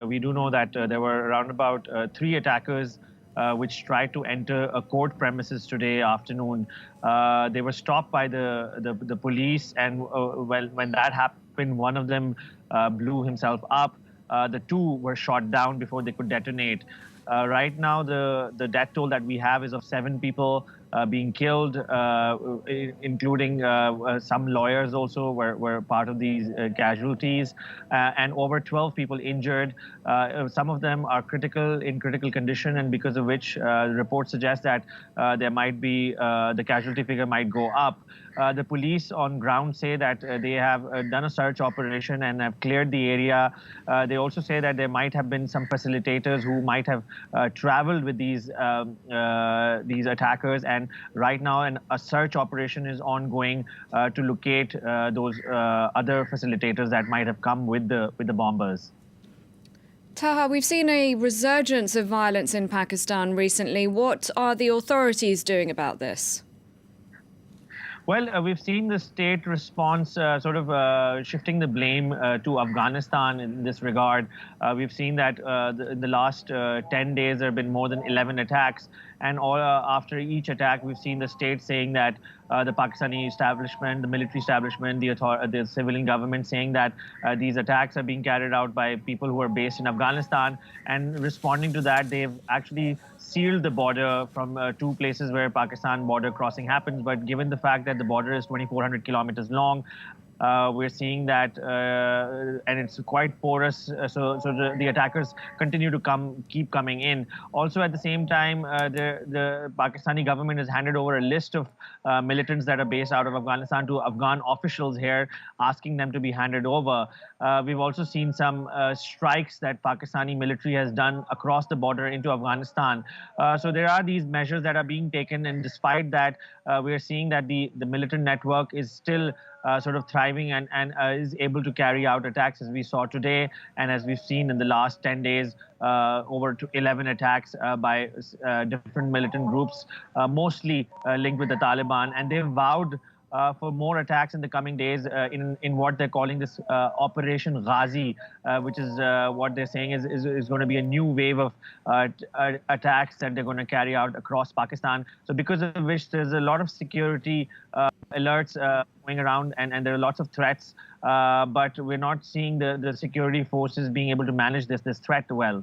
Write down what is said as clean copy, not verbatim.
We do know that there were around about three attackers which tried to enter a court premises today afternoon. They were stopped by the police, and when that happened, one of them blew himself up. The two were shot down before they could detonate. Right now, the death toll that we have is of 7 people being killed, including some lawyers also were part of these casualties, and over 12 people injured. Some of them are in critical condition, and because of which reports suggest that there might be the casualty figure might go up. The police on ground say that they have done a search operation and have cleared the area. They also say that there might have been some facilitators who might have traveled with these attackers, and right now a search operation is ongoing to locate those other facilitators that might have come with the bombers. Taha, we've seen a resurgence of violence in Pakistan recently. What are the authorities doing about this? Well, we've seen the state response shifting the blame to Afghanistan in this regard. We've seen that in the last 10 days, there have been more than 11 attacks. And after each attack, we've seen the state saying that the Pakistani establishment, the military establishment, the civilian government saying that these attacks are being carried out by people who are based in Afghanistan. And responding to that, they've actually sealed the border from two places where Pakistan border crossing happens. But given the fact that the border is 2,400 kilometers long, we're seeing that, and it's quite porous. So the attackers continue to keep coming in. Also, at the same time, the Pakistani government has handed over a list of militants that are based out of Afghanistan to Afghan officials here, asking them to be handed over. We've also seen some strikes that Pakistani military has done across the border into Afghanistan. So there are these measures that are being taken, and despite that, we are seeing that the militant network is still thriving and is able to carry out attacks as we saw today, and as we've seen in the last 10 days, over 11 attacks by different militant groups, mostly linked with the Taliban, and they've vowed for more attacks in the coming days in what they're calling this Operation Ghazi, which is what they're saying is going to be a new wave of attacks that they're going to carry out across Pakistan. So because of which there's a lot of security alerts going around, and there are lots of threats, but we're not seeing the security forces being able to manage this threat well.